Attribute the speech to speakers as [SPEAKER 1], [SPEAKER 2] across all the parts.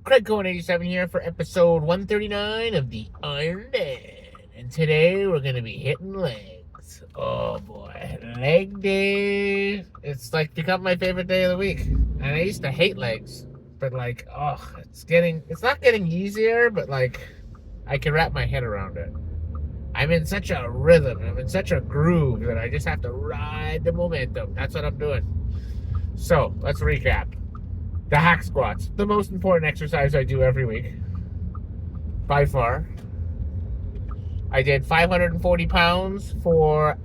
[SPEAKER 1] Craig Cohen 87 here for episode 139 of the Iron Man. And today we're going to be hitting legs. Oh boy, leg day. It's like become my favorite day of the week. And I used to hate legs, but like, it's not getting easier, but like, I can wrap my head around it. I'm in such a rhythm, I'm in such a groove that I just have to ride the momentum. That's what I'm doing. So let's recap. The hack squats, the most important exercise I do every week, by far. I did 540 pounds for,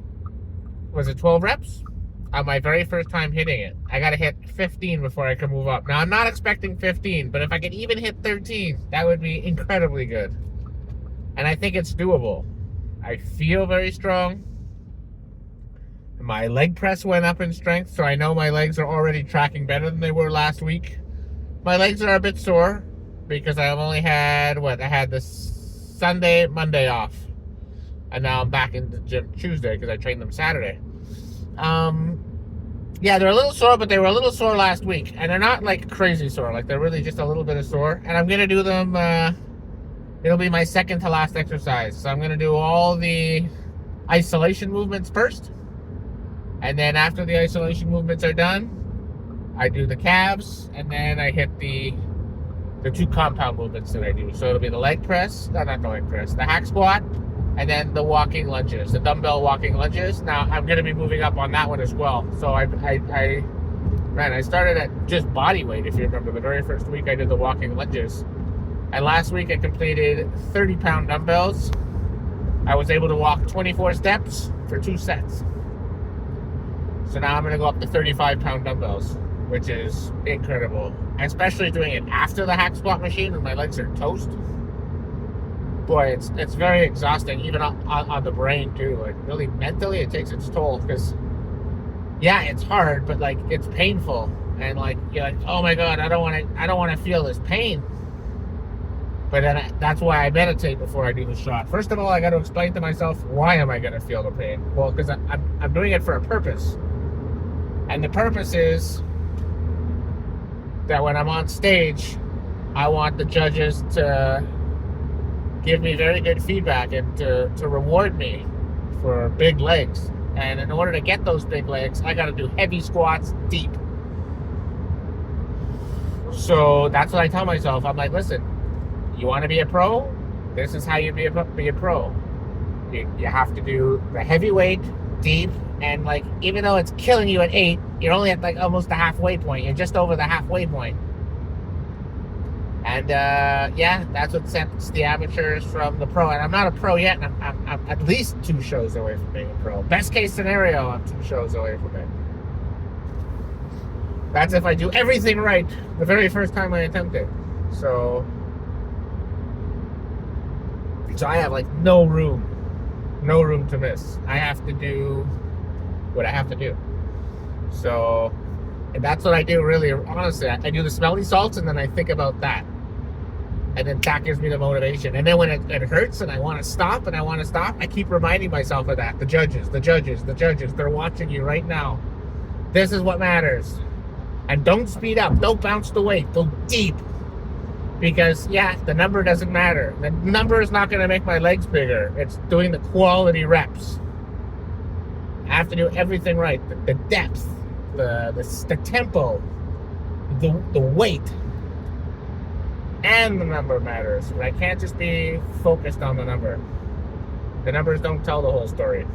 [SPEAKER 1] was it 12 reps? On my very first time hitting it. I got to hit 15 before I can move up. Now, I'm not expecting 15, but if I could even hit 13, that would be incredibly good. And I think it's doable. I feel very strong. My leg press went up in strength, so I know my legs are already tracking better than they were last week. My legs are a bit sore because I've only had, I had this Sunday, Monday off. And now I'm back in the gym Tuesday because I trained them Saturday. Yeah, they're a little sore, but they were a little sore last week. And they're not like crazy sore, like they're really just a little bit of sore. And I'm going to do them, it'll be my second to last exercise. So I'm going to do all the isolation movements first. And then after the isolation movements are done, I do the calves, and then I hit the two compound movements that I do. So it'll be the leg press, not the leg press, the hack squat, and then the walking lunges, the dumbbell walking lunges. Now I'm going to be moving up on that one as well. So I started at just body weight. If you remember, the very first week I did the walking lunges, and last week I completed 30-pound dumbbells. I was able to walk 24 steps for 2 sets. So now I'm going to go up to 35-pound dumbbells, which is incredible. Especially doing it after the hack squat machine when my legs are toast. Boy, it's very exhausting, even on the brain too. Like really mentally, it takes its toll because, yeah, it's hard, but like it's painful, and like you're like, oh my god, I don't want to feel this pain. But then that's why I meditate before I do the shot. First of all, I got to explain to myself, why am I going to feel the pain? Well, because I'm doing it for a purpose. And the purpose is that when I'm on stage, I want the judges to give me very good feedback and to reward me for big legs. And in order to get those big legs, I got to do heavy squats deep. So that's what I tell myself. I'm like, listen, you want to be a pro? This is how you be a pro. You have to do the heavyweight, deep, and like even though it's killing you at 8, you're only at like almost the halfway point. You're just over the halfway point. And yeah, that's what sets the amateurs from the pro. And I'm not a pro yet, and I'm at least 2 shows away from being a pro. Best case scenario, I'm 2 shows away from it. That's if I do everything right the very first time I attempt it. So I have like no room to miss. I have to do what I have to do. So, and that's what I do really, honestly. I do the smelly salts, and then I think about that. And then that gives me the motivation. And then when it hurts and I want to stop, I keep reminding myself of that. The judges, they're watching you right now. This is what matters. And don't speed up. Don't bounce the weight. Go deep. Because, yeah, the number doesn't matter. The number is not going to make my legs bigger. It's doing the quality reps. I have to do everything right. The depth, the tempo, the weight, and the number matters. But I can't just be focused on the number. The numbers don't tell the whole story.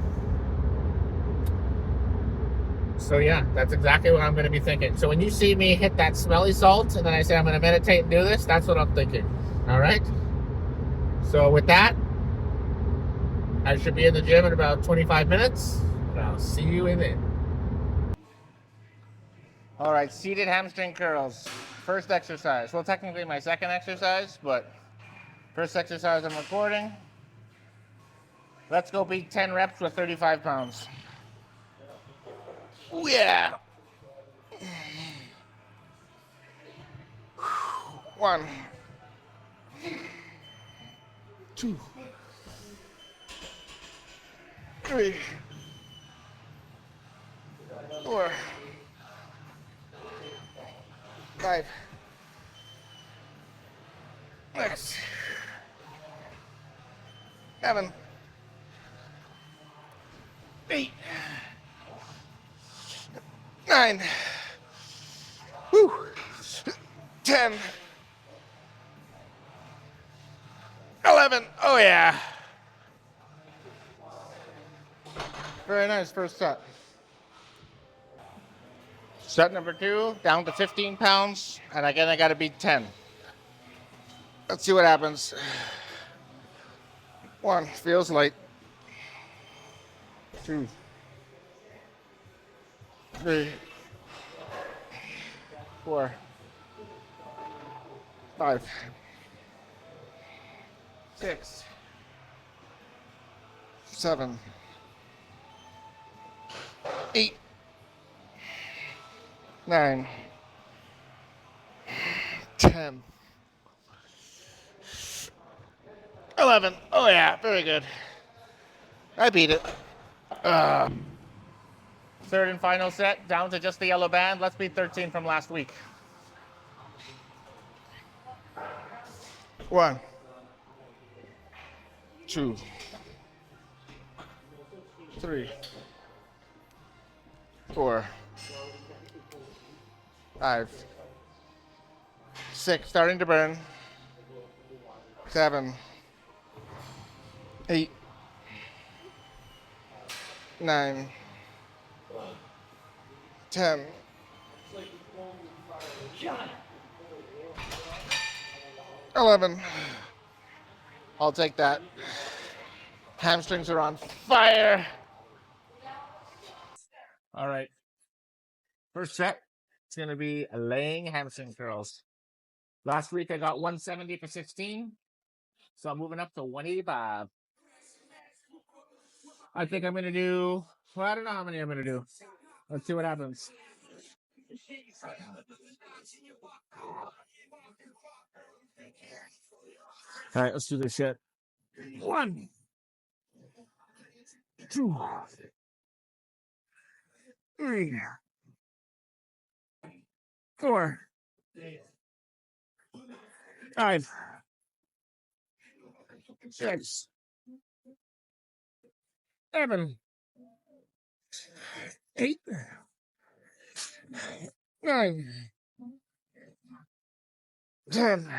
[SPEAKER 1] So yeah, that's exactly what I'm going to be thinking. So when you see me hit that smelly salt and then I say I'm going to meditate and do this, that's what I'm thinking. All right? So with that, I should be in the gym in about 25 minutes. And I'll see you in it. All right, seated hamstring curls. First exercise. Well, technically my second exercise, but first exercise I'm recording. Let's go beat 10 reps with 35 pounds. Ooh, yeah. 1, 2, 3, 4, 5, 6, 7, 8, 9, whew, 10, 11. Oh yeah. Very nice first set. Set number 2, down to 15 pounds, and again I gotta beat 10. Let's see what happens. 1, feels light. 2, 3, 4, 5, 6, 7, 8, 9, 10, 11. Oh yeah, very good. I beat it. Third and final set, down to just the yellow band. Let's beat 13 from last week. 1, 2, 3, 4, 5, 6, starting to burn. 7, 8, 9, 10, 11. I'll take that. Hamstrings are on fire. All right. First set, it's going to be laying hamstring curls. Last week I got 170 for 16, so I'm moving up to 185. I think I'm going to do, well, I don't know how many I'm going to do. Let's see what happens. All right, let's do this shit. 1, 2, 3, 4, 5, 6, 7, 8, 9, 10,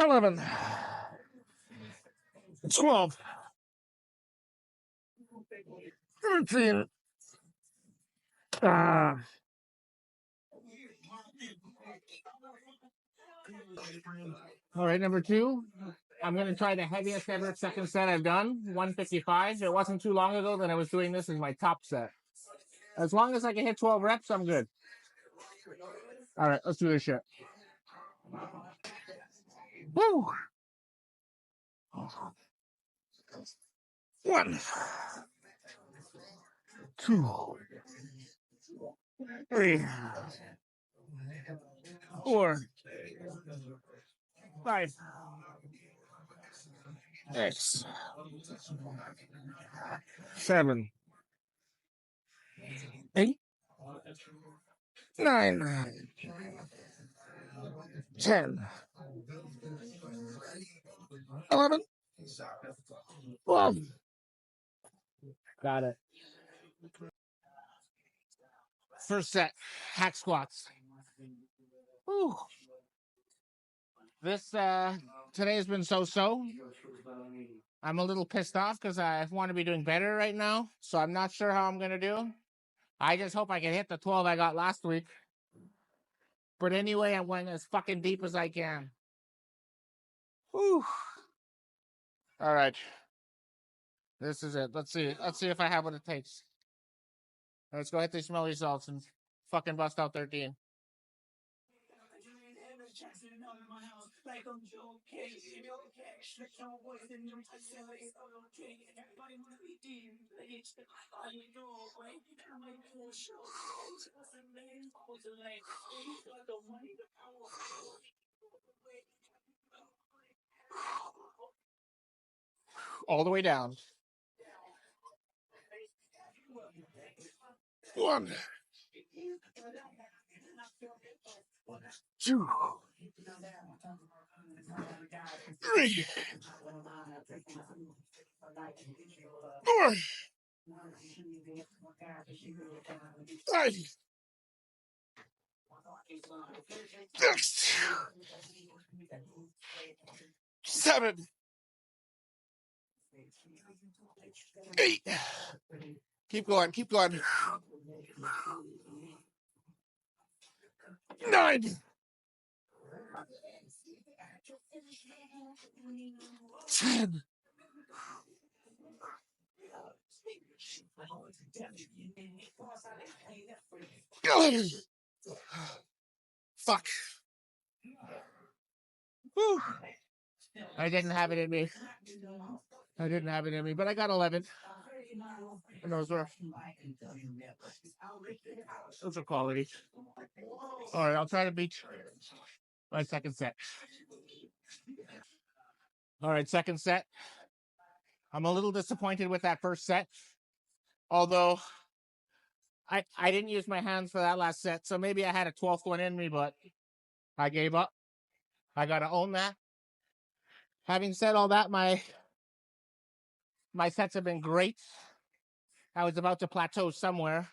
[SPEAKER 1] 11, 12, 13. All right, number 2. I'm going to try the heaviest ever second set I've done, 155. It wasn't too long ago that I was doing this as my top set. As long as I can hit 12 reps, I'm good. All right, let's do this shit. Woo! 1, 2, 3, 4, 5, 6, 7, 8, 9, 10, 11, 12. Got it. First set, hack squats. Whew. This today has been so-so. I'm a little pissed off because I want to be doing better right now. So I'm not sure how I'm gonna do. I just hope I can hit the 12 I got last week. But anyway, I'm going as fucking deep as I can. Whew. All right. This is it. Let's see. Let's see if I have what it takes. Let's go hit these smell results and fucking bust out 13. All the way down. 1, 2, 3, 4, 5, 6, 7, 8. Keep going, keep going. 9, 10, 11. Fuck. Whew. I didn't have it in me. But I got 11. And those are quality. All right, I'll try to beat my second set. All right, second set. I'm a little disappointed with that first set. Although I didn't use my hands for that last set, so maybe I had a 12th one in me, but I gave up. I gotta own that. Having said all that, my sets have been great. I was about to plateau somewhere.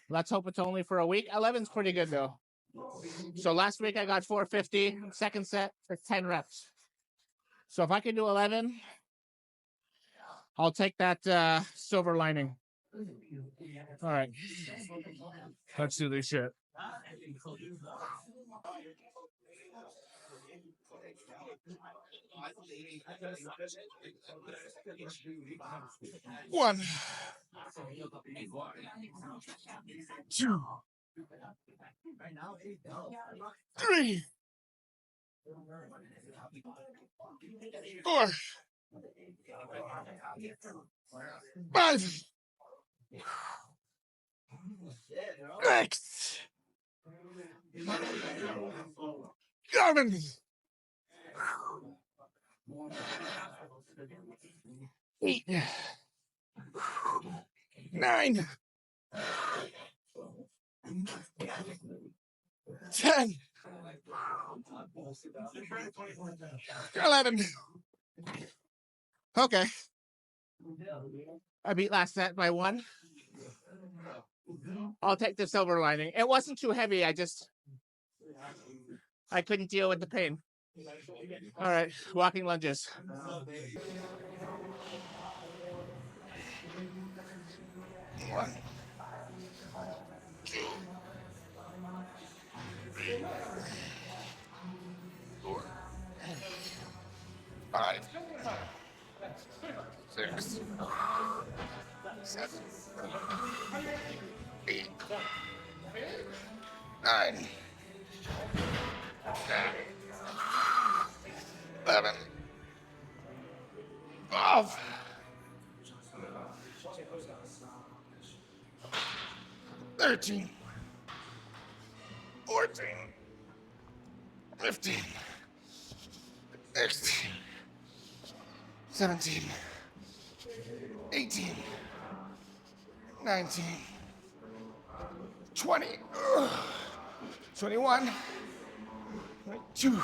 [SPEAKER 1] Let's hope it's only for a week. 11's pretty good though. So last week I got 450, second set for 10 reps. So if I can do 11, I'll take that silver lining. All right, let's do this shit. 1, 2, 3, 4, 5, 6, 7, 8, 9, 10, 11. Okay. I beat last set by 1. I'll take the silver lining. It wasn't too heavy. I couldn't deal with the pain. All right, walking lunges. 1, 2, 3, 4, 5, 6, 7, 8, 9, 10, 11, 12, 13, 14, 15, 16, 17, 18, 19, 20, 21, 22,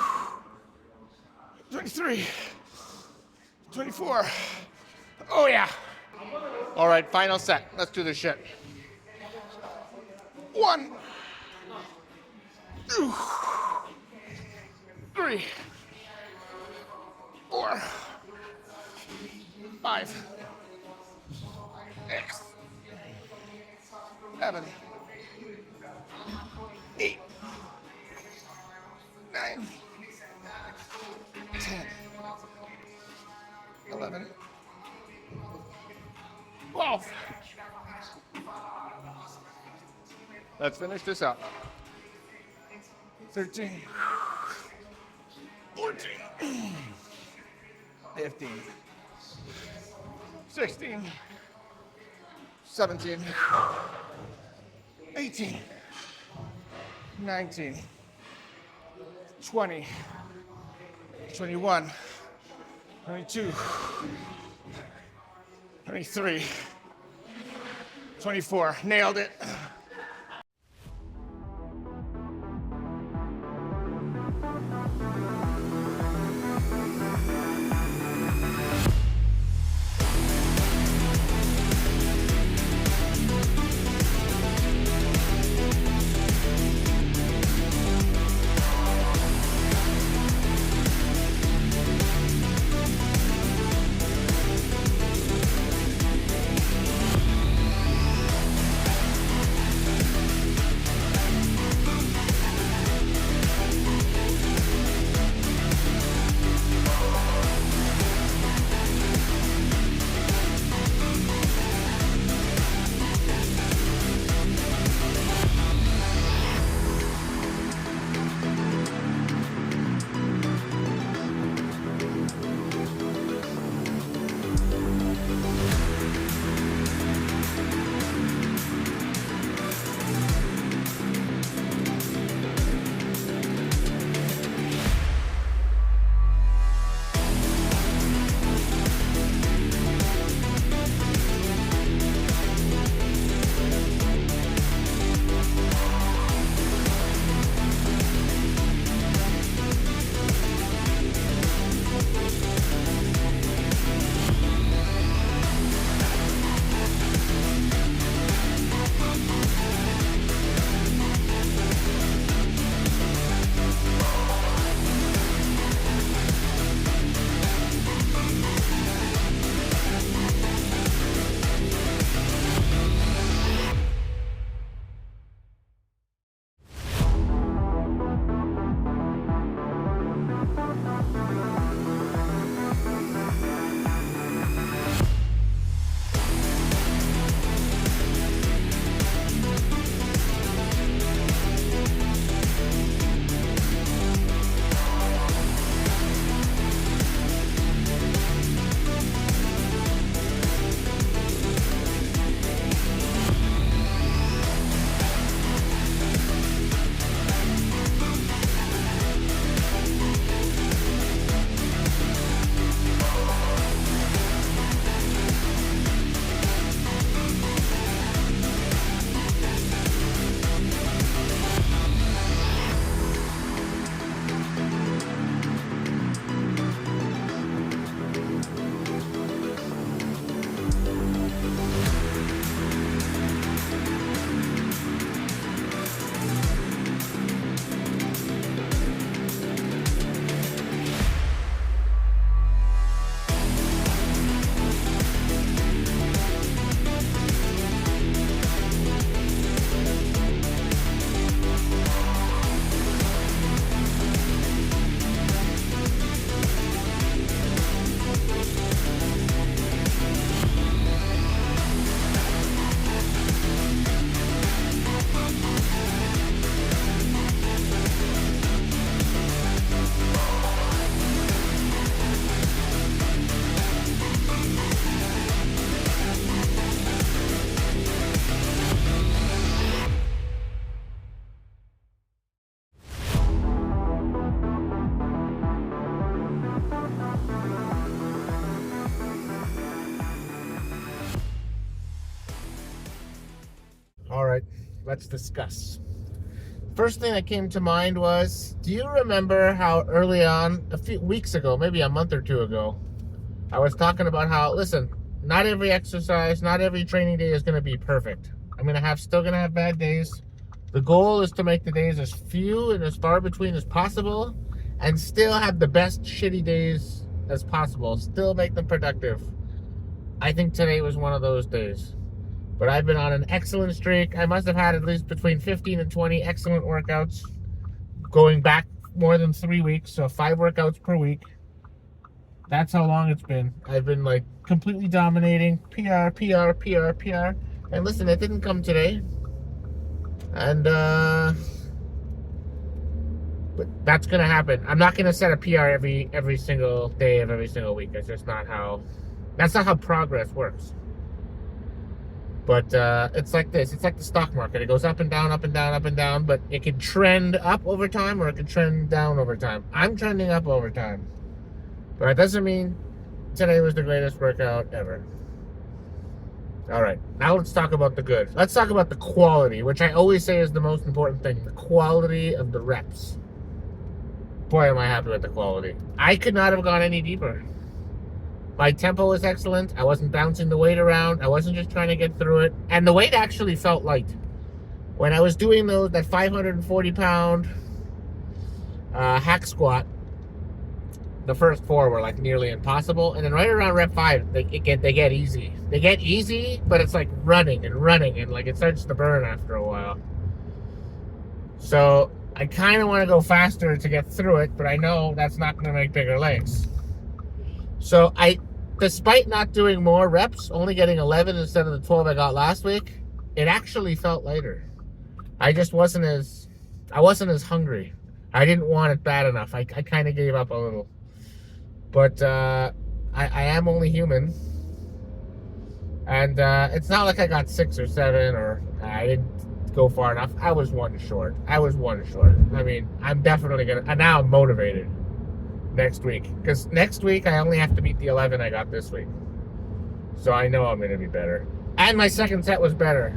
[SPEAKER 1] 23, 24. Oh yeah. All right, final set. Let's do this shit. 1, 2, 3, 4, 5, 6, 7, 8, 9, 10, 11, 12. Let's finish this up. 13, 14, 15, 16, 17, 18, 19, 20, 21, 22, 23, 24. Nailed it. All right, let's discuss. First thing that came to mind was, do you remember how early on, a few weeks ago, maybe a month or two ago, I was talking about how, listen, not every exercise, not every training day is going to be perfect. Still going to have bad days. The goal is to make the days as few and as far between as possible and still have the best shitty days as possible. Still make them productive. I think today was one of those days. But I've been on an excellent streak. I must have had at least between 15 and 20 excellent workouts going back more than 3 weeks. So 5 workouts per week. That's how long it's been. I've been like completely dominating. PR, PR, PR, PR. And listen, it didn't come today. And but that's gonna happen. I'm not gonna set a PR every single day of every single week. That's not how progress works. But it's like this. It's like the stock market. It goes up and down, up and down, up and down. But it can trend up over time or it can trend down over time. I'm trending up over time. But that doesn't mean today was the greatest workout ever. All right, now let's talk about the good. Let's talk about the quality, which I always say is the most important thing. The quality of the reps. Boy, am I happy with the quality. I could not have gone any deeper. My tempo was excellent. I wasn't bouncing the weight around. I wasn't just trying to get through it. And the weight actually felt light. When I was doing that 540-pound hack squat, the first 4 were like nearly impossible. And then right around rep 5, they get easy. They get easy, but it's like running, and like it starts to burn after a while. So I kind of want to go faster to get through it, but I know that's not going to make bigger legs. So despite not doing more reps, only getting 11 instead of the 12 I got last week, it actually felt lighter. I wasn't as hungry. I didn't want it bad enough. I kind of gave up a little. But I am only human. And it's not like I got 6 or 7 or I didn't go far enough. I was one short. I mean, I'm definitely going to... And now I'm motivated next week. Because next week, I only have to beat the 11 I got this week. So I know I'm going to be better. And my second set was better.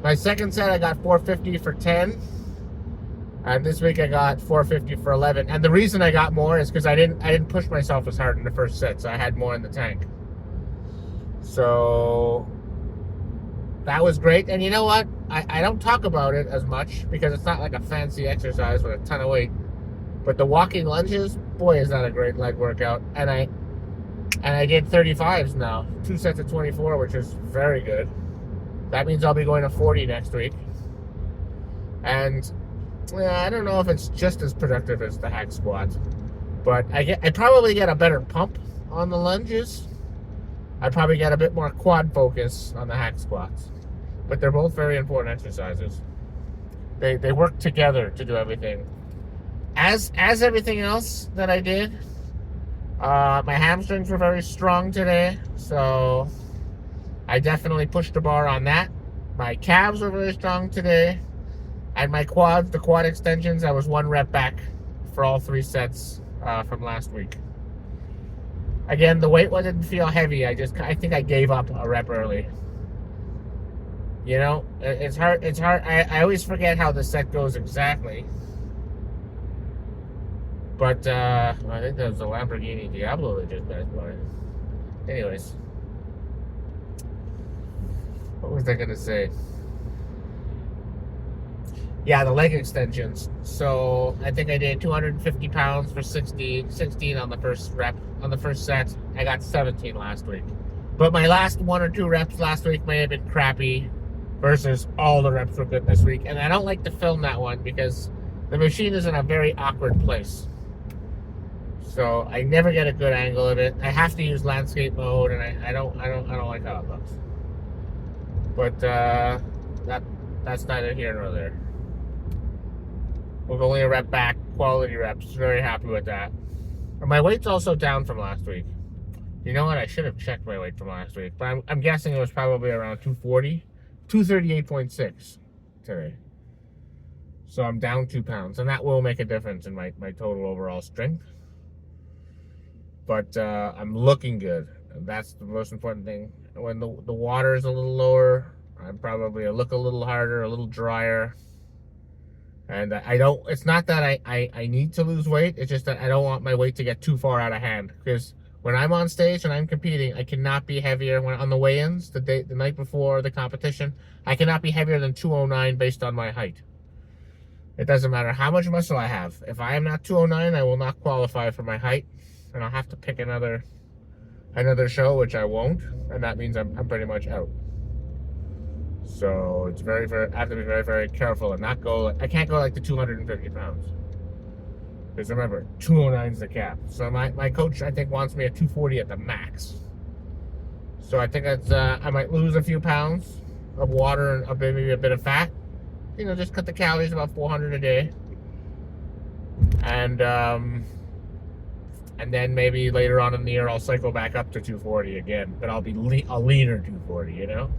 [SPEAKER 1] My second set, I got 450 for 10. And this week I got 450 for 11. And the reason I got more is because I didn't push myself as hard in the first set, so I had more in the tank. So that was great. And you know what? I don't talk about it as much because it's not like a fancy exercise with a ton of weight. But the walking lunges, boy, is that a great leg workout. And I did 35s now. 2 sets of 24, which is very good. That means I'll be going to 40 next week. And I don't know if it's just as productive as the hack squat, but I probably get a better pump on the lunges. I probably get a bit more quad focus on the hack squats, but they're both very important exercises. They work together to do everything. As everything else that I did, my hamstrings were very strong today, so I definitely pushed the bar on that. My calves were very strong today. And my quads, the quad extensions, I was 1 rep back for all 3 sets from last week. Again, the weight didn't feel heavy. I think I gave up a rep early. You know, it's hard. I always forget how the set goes exactly. But I think that was the Lamborghini Diablo that just passed by. Anyways, what was I gonna say? Yeah, the leg extensions. So I think I did 250 pounds for 16 on the first rep. On the first set, I got 17 last week. But my last 1 or 2 reps last week may have been crappy versus all the reps were good this week. And I don't like to film that one because the machine is in a very awkward place. So I never get a good angle of it. I have to use landscape mode, and I don't like how it looks. But that's neither here nor there. With only a rep back, quality reps. Very happy with that. And my weight's also down from last week. You know what? I should have checked my weight from last week, but I'm guessing it was probably around 240, 238.6 today. So I'm down 2 pounds, and that will make a difference in my total overall strength. But I'm looking good. That's the most important thing. When the water is a little lower, I'm probably look a little harder, a little drier. And it's not that I need to lose weight. It's just that I don't want my weight to get too far out of hand. Because when I'm on stage and I'm competing, I cannot be heavier. When on the weigh-ins, the night before the competition, I cannot be heavier than 209 based on my height. It doesn't matter how much muscle I have. If I am not 209, I will not qualify for my height. And I'll have to pick another show, which I won't. And that means I'm pretty much out. So it's I have to be very, very careful and not go. I can't go like the 250 pounds. Because remember, 209 is the cap. So my coach, I think, wants me at 240 at the max. So I think that's I might lose a few pounds of water and maybe a bit of fat. You know, just cut the calories about 400 a day. And then maybe later on in the year I'll cycle back up to 240 again. But I'll be a leaner 240, you know?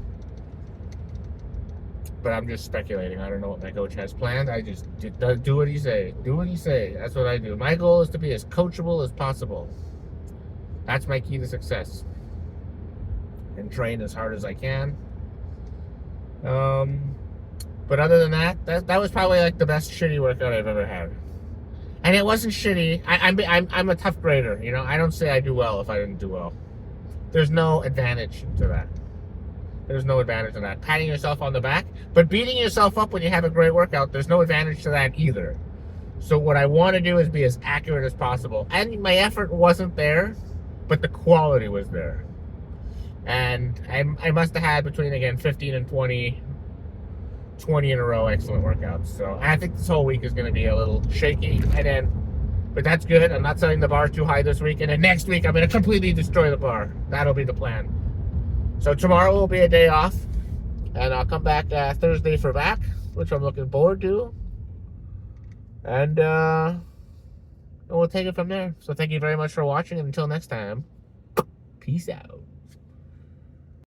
[SPEAKER 1] But I'm just speculating. I don't know what my coach has planned. I just do what he say. Do what he say. That's what I do. My goal is to be as coachable as possible. That's my key to success. And train as hard as I can. But other than that was probably like the best shitty workout I've ever had. And it wasn't shitty. I'm a tough grader, you know. I don't say I do well if I didn't do well. There's no advantage to that. There's no advantage to that. Patting yourself on the back, but beating yourself up when you have a great workout, there's no advantage to that either. So what I want to do is be as accurate as possible. And my effort wasn't there, but the quality was there. And I must have had between, again, 15 and 20 in a row excellent workouts. So I think this whole week is going to be a little shaky. But that's good. I'm not setting the bar too high this week. And then next week, I'm going to completely destroy the bar. That'll be the plan. So tomorrow will be a day off. And I'll come back Thursday for back, which I'm looking forward to. And we'll take it from there. So thank you very much for watching. And until next time, peace out.